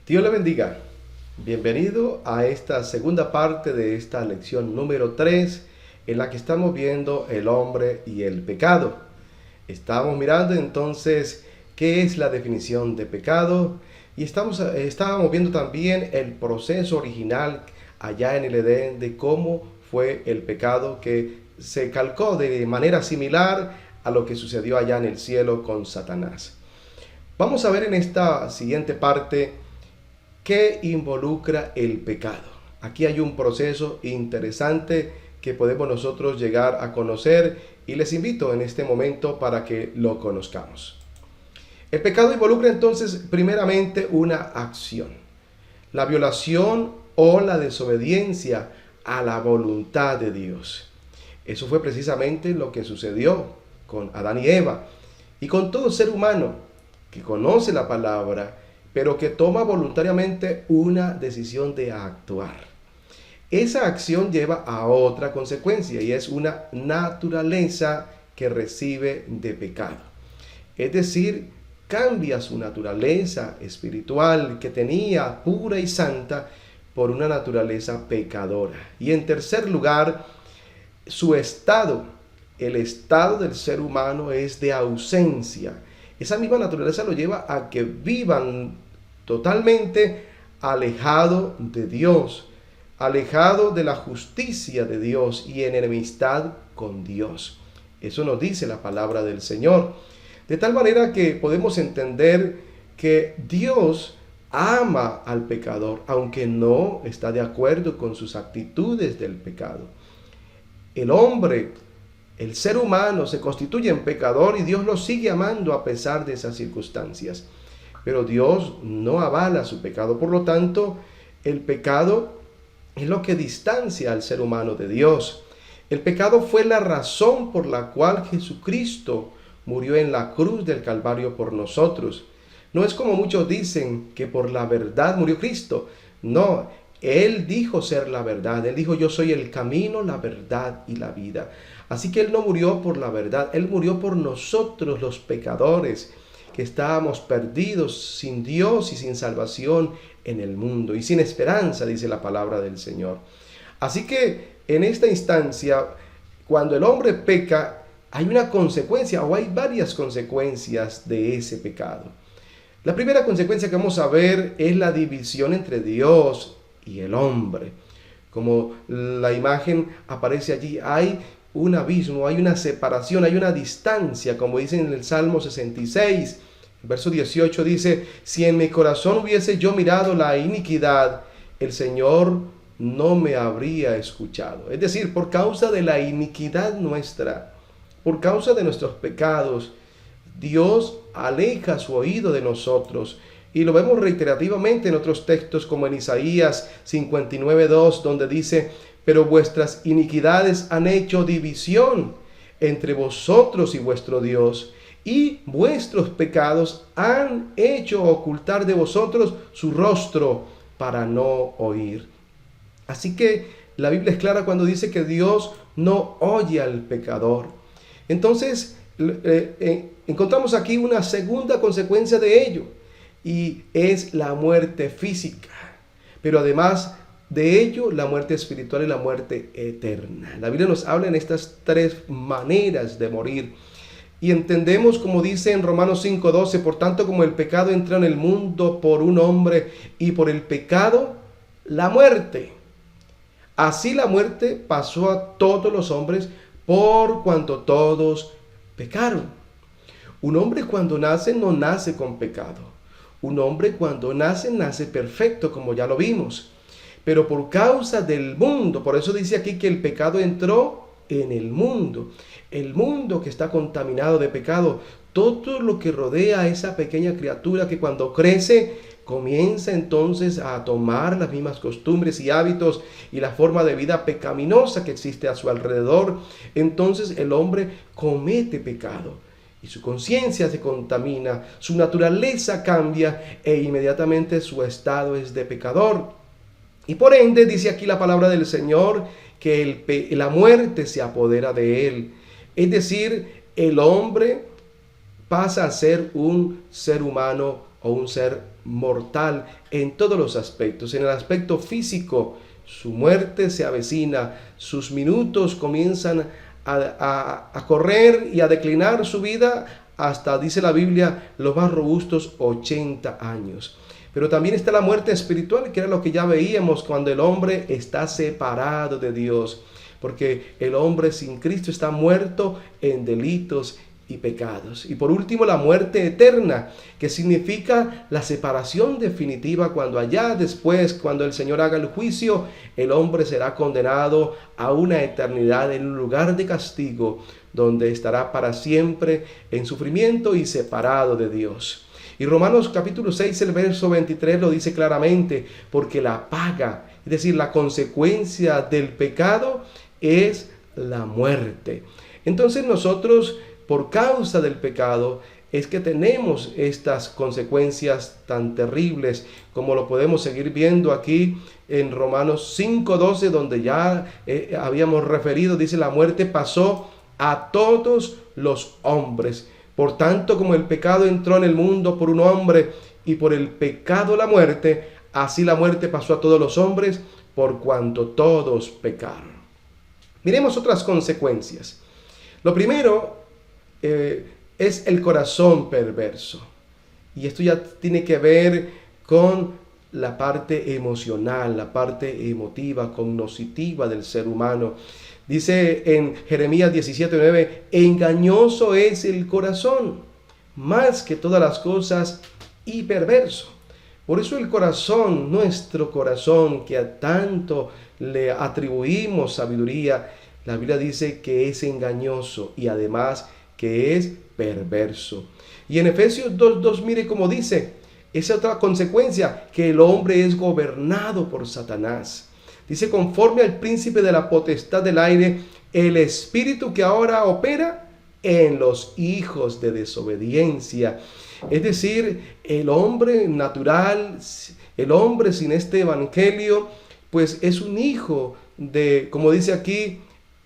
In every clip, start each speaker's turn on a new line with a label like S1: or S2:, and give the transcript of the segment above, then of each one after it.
S1: Dios le bendiga. Bienvenido a esta segunda parte de esta lección número 3, en la que estamos viendo el hombre y el pecado. Estamos mirando entonces qué es la definición de pecado y estábamos viendo también el proceso original allá en el Edén de cómo fue el pecado que se calcó de manera similar a lo que sucedió allá en el cielo con Satanás. Vamos a ver en esta siguiente parte qué involucra el pecado. Aquí hay un proceso interesante que podemos nosotros llegar a conocer y les invito en este momento para que lo conozcamos. El pecado involucra entonces primeramente una acción, la violación o la desobediencia a la voluntad de Dios. Eso fue precisamente lo que sucedió con Adán y Eva y con todo ser humano que conoce la palabra, pero que toma voluntariamente una decisión de actuar. Esa acción lleva a otra consecuencia y es una naturaleza que recibe de pecado. Es decir, cambia su naturaleza espiritual que tenía pura y santa por una naturaleza pecadora. Y en tercer lugar, su estado, el estado del ser humano es de ausencia. Esa misma naturaleza lo lleva a que vivan totalmente alejado de Dios, alejado de la justicia de Dios y en enemistad con Dios. Eso nos dice la palabra del Señor. De tal manera que podemos entender que Dios ama al pecador, aunque no está de acuerdo con sus actitudes del pecado. El hombre, el ser humano se constituye en pecador y Dios lo sigue amando a pesar de esas circunstancias. Pero Dios no avala su pecado. Por lo tanto, el pecado es lo que distancia al ser humano de Dios. El pecado fue la razón por la cual Jesucristo murió en la cruz del Calvario por nosotros. No es como muchos dicen que por la verdad murió Cristo. No, Él dijo ser la verdad. Él dijo: yo soy el camino, la verdad y la vida. Así que Él no murió por la verdad. Él murió por nosotros los pecadores, que estábamos perdidos sin Dios y sin salvación en el mundo y sin esperanza, dice la palabra del Señor. Así que en esta instancia, cuando el hombre peca, hay una consecuencia o hay varias consecuencias de ese pecado. La primera consecuencia que vamos a ver es la división entre Dios y el hombre. Como la imagen aparece allí, hay un abismo, hay una separación, hay una distancia, como dice en el Salmo 66. Verso 18 dice: si en mi corazón hubiese yo mirado la iniquidad, el Señor no me habría escuchado. Es decir, por causa de la iniquidad nuestra, por causa de nuestros pecados, Dios aleja su oído de nosotros. Y lo vemos reiterativamente en otros textos, como en Isaías 59:2, donde dice: pero vuestras iniquidades han hecho división entre vosotros y vuestro Dios, y vuestros pecados han hecho ocultar de vosotros su rostro para no oír. Así que la Biblia es clara cuando dice que Dios no oye al pecador. Entonces, encontramos aquí una segunda consecuencia de ello, y es la muerte física. Pero además de ello, la muerte espiritual y la muerte eterna. La Biblia nos habla en estas tres maneras de morir. Y entendemos, como dice en Romanos 5:12, por tanto, como el pecado entró en el mundo por un hombre, y por el pecado la muerte, así la muerte pasó a todos los hombres por cuanto todos pecaron. Un hombre cuando nace no nace con pecado. Un hombre cuando nace, nace perfecto, como ya lo vimos. Pero por causa del mundo, por eso dice aquí que el pecado entró en el mundo que está contaminado de pecado, todo lo que rodea a esa pequeña criatura que cuando crece comienza entonces a tomar las mismas costumbres y hábitos y la forma de vida pecaminosa que existe a su alrededor. Entonces el hombre comete pecado y su conciencia se contamina, su naturaleza cambia e inmediatamente su estado es de pecador. Y por ende dice aquí la palabra del Señor que la muerte se apodera de él. Es decir, el hombre pasa a ser un ser humano o un ser mortal en todos los aspectos. En el aspecto físico, su muerte se avecina, sus minutos comienzan a correr y a declinar su vida hasta, dice la Biblia, los más robustos 80 años. Pero también está la muerte espiritual, que era lo que ya veíamos cuando el hombre está separado de Dios, porque el hombre sin Cristo está muerto en delitos y pecados. Y por último, la muerte eterna, que significa la separación definitiva, cuando allá después, cuando el Señor haga el juicio, el hombre será condenado a una eternidad en un lugar de castigo, donde estará para siempre en sufrimiento y separado de Dios. Y Romanos capítulo 6, el verso 23 lo dice claramente, porque la paga, es decir, la consecuencia del pecado es la muerte. Entonces nosotros, por causa del pecado, es que tenemos estas consecuencias tan terribles, como lo podemos seguir viendo aquí en Romanos 5:12, donde ya habíamos referido, dice: la muerte pasó a todos los hombres. Por tanto, como el pecado entró en el mundo por un hombre, y por el pecado la muerte, así la muerte pasó a todos los hombres, por cuanto todos pecaron. Miremos otras consecuencias. Lo primero es el corazón perverso. Y esto ya tiene que ver con la parte emocional, la parte emotiva, cognitiva del ser humano. Dice en Jeremías 17:9, engañoso es el corazón, más que todas las cosas, y perverso. Por eso el corazón, nuestro corazón, que a tanto le atribuimos sabiduría, la Biblia dice que es engañoso y además que es perverso. Y en Efesios 2:2, mire cómo dice, esa otra consecuencia, que el hombre es gobernado por Satanás. Dice: conforme al príncipe de la potestad del aire, el espíritu que ahora opera en los hijos de desobediencia. Es decir, el hombre natural, el hombre sin este evangelio, pues es un hijo de, como dice aquí,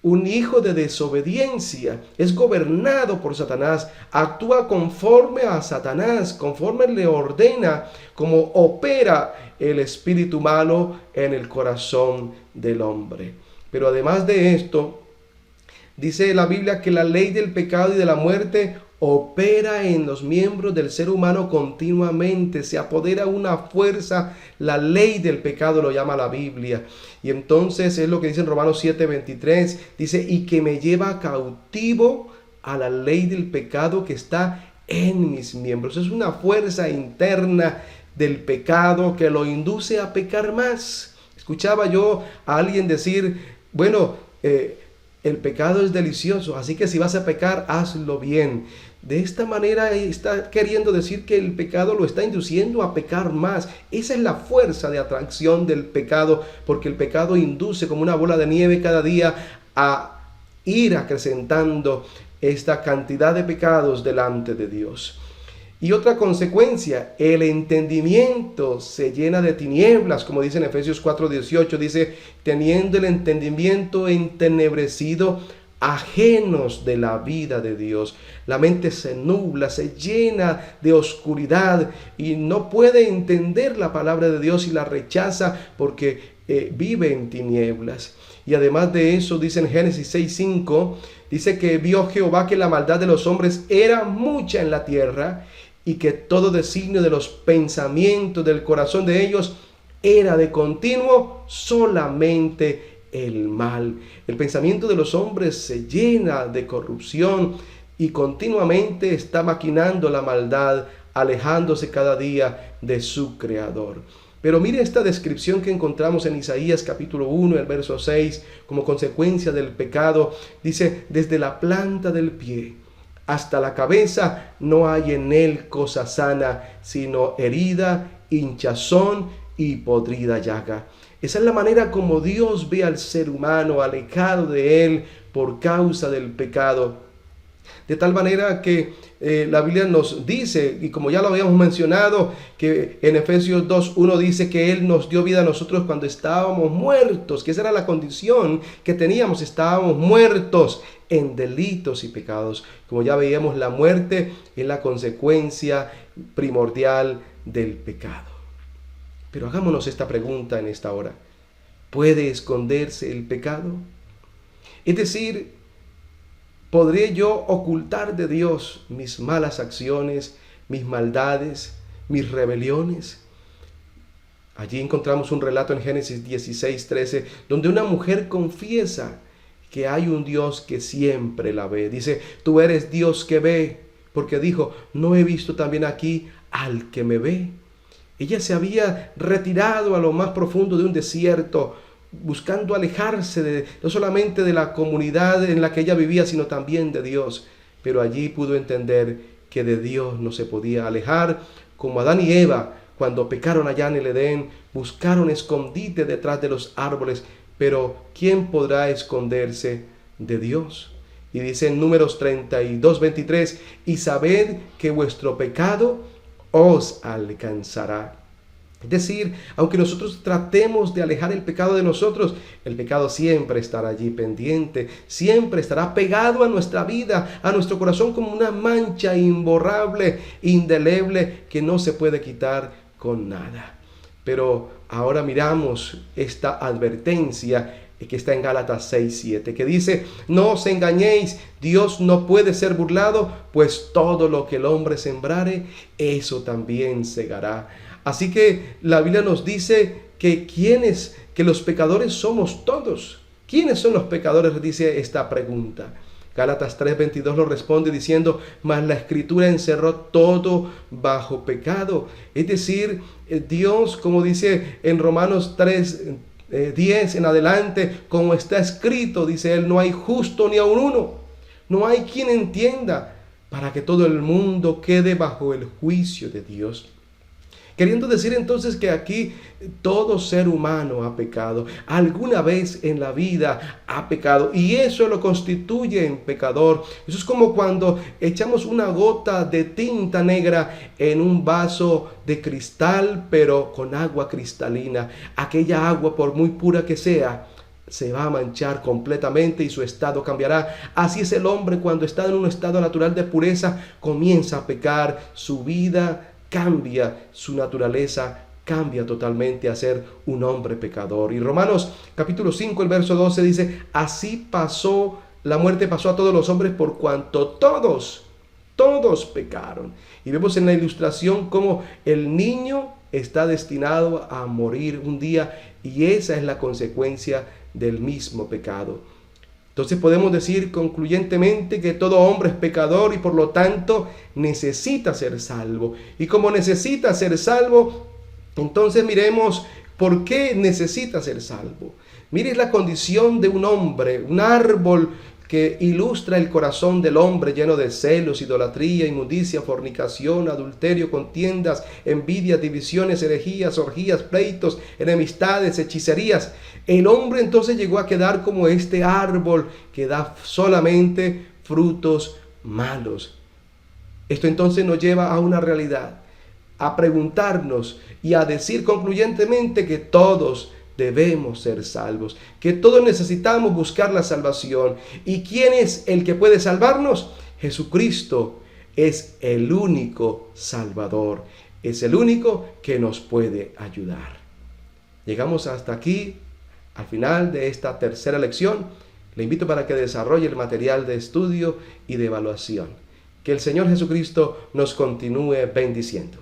S1: un hijo de desobediencia, es gobernado por Satanás, actúa conforme a Satanás, conforme le ordena, como opera el espíritu malo en el corazón del hombre. Pero además de esto, dice la Biblia que la ley del pecado y de la muerte opera en los miembros del ser humano continuamente, se apodera una fuerza, la ley del pecado lo llama la Biblia. Y entonces es lo que dice en Romanos 7:23, dice: y que me lleva cautivo a la ley del pecado que está en mis miembros. Es una fuerza interna del pecado que lo induce a pecar más. Escuchaba yo a alguien decir, bueno, el pecado es delicioso, así que si vas a pecar, hazlo bien. De esta manera está queriendo decir que el pecado lo está induciendo a pecar más. Esa es la fuerza de atracción del pecado, porque el pecado induce como una bola de nieve cada día a ir acrecentando esta cantidad de pecados delante de Dios. Y otra consecuencia, el entendimiento se llena de tinieblas, como dice en Efesios 4:18, dice: teniendo el entendimiento entenebrecido, ajenos de la vida de Dios. La mente se nubla, se llena de oscuridad y no puede entender la palabra de Dios y la rechaza porque vive en tinieblas. Y además de eso, dice en Génesis 6:5, dice que vio Jehová que la maldad de los hombres era mucha en la tierra, y que todo designio de los pensamientos del corazón de ellos era de continuo solamente el mal. El pensamiento de los hombres se llena de corrupción y continuamente está maquinando la maldad, alejándose cada día de su Creador. Pero mire esta descripción que encontramos en Isaías capítulo 1, el verso 6, como consecuencia del pecado. Dice: desde la planta del pie hasta la cabeza no hay en él cosa sana, sino herida, hinchazón y podrida llaga. Esa es la manera como Dios ve al ser humano, alejado de él por causa del pecado. De tal manera que la Biblia nos dice, y como ya lo habíamos mencionado, que en Efesios 2:1 dice que Él nos dio vida a nosotros cuando estábamos muertos, que esa era la condición que teníamos, estábamos muertos en delitos y pecados. Como ya veíamos, la muerte es la consecuencia primordial del pecado. Pero hagámonos esta pregunta en esta hora. ¿Puede esconderse el pecado? Es decir, ¿podré yo ocultar de Dios mis malas acciones, mis maldades, mis rebeliones? Allí encontramos un relato en Génesis 16:13, donde una mujer confiesa que hay un Dios que siempre la ve. Dice, tú eres Dios que ve, porque dijo, ¿no he visto también aquí al que me ve? Ella se había retirado a lo más profundo de un desierto, buscando alejarse no solamente de la comunidad en la que ella vivía, sino también de Dios. Pero allí pudo entender que de Dios no se podía alejar, como Adán y Eva, cuando pecaron allá en el Edén, buscaron escondite detrás de los árboles. Pero ¿quién podrá esconderse de Dios? Y dice en Números 32:23, y sabed que vuestro pecado os alcanzará. Es decir, aunque nosotros tratemos de alejar el pecado de nosotros, el pecado siempre estará allí pendiente, siempre estará pegado a nuestra vida, a nuestro corazón como una mancha imborrable, indeleble, que no se puede quitar con nada. Pero ahora miramos esta advertencia que está en Gálatas 6:7, que dice, no os engañéis, Dios no puede ser burlado, pues todo lo que el hombre sembrare, eso también segará. Así que la Biblia nos dice que los pecadores somos todos. ¿Quiénes son los pecadores? Dice esta pregunta. Gálatas 3:22 lo responde diciendo, mas la Escritura encerró todo bajo pecado. Es decir, Dios, como dice en Romanos 3:10 en adelante, como está escrito, dice él, no hay justo ni aun uno. No hay quien entienda, para que todo el mundo quede bajo el juicio de Dios. Queriendo decir entonces que aquí todo ser humano ha pecado, alguna vez en la vida ha pecado, y eso lo constituye en pecador. Eso es como cuando echamos una gota de tinta negra en un vaso de cristal, pero con agua cristalina. Aquella agua, por muy pura que sea, se va a manchar completamente y su estado cambiará. Así es el hombre cuando está en un estado natural de pureza, comienza a pecar, su vida cambia, su naturaleza cambia totalmente a ser un hombre pecador. Y Romanos capítulo 5, el verso 12 dice, así la muerte pasó a todos los hombres por cuanto todos pecaron. Y vemos en la ilustración cómo el niño está destinado a morir un día, y esa es la consecuencia del mismo pecado. Entonces podemos decir concluyentemente que todo hombre es pecador y por lo tanto necesita ser salvo. Y como necesita ser salvo, entonces miremos por qué necesita ser salvo. Mire la condición de un hombre, un árbol que ilustra el corazón del hombre lleno de celos, idolatría, inmundicia, fornicación, adulterio, contiendas, envidias, divisiones, herejías, orgías, pleitos, enemistades, hechicerías. El hombre entonces llegó a quedar como este árbol que da solamente frutos malos. Esto entonces nos lleva a una realidad, a preguntarnos y a decir concluyentemente que todos debemos ser salvos, que todos necesitamos buscar la salvación. ¿Y quién es el que puede salvarnos? Jesucristo es el único Salvador, es el único que nos puede ayudar. Llegamos hasta aquí, al final de esta tercera lección. Le invito para que desarrolle el material de estudio y de evaluación. Que el Señor Jesucristo nos continúe bendiciendo.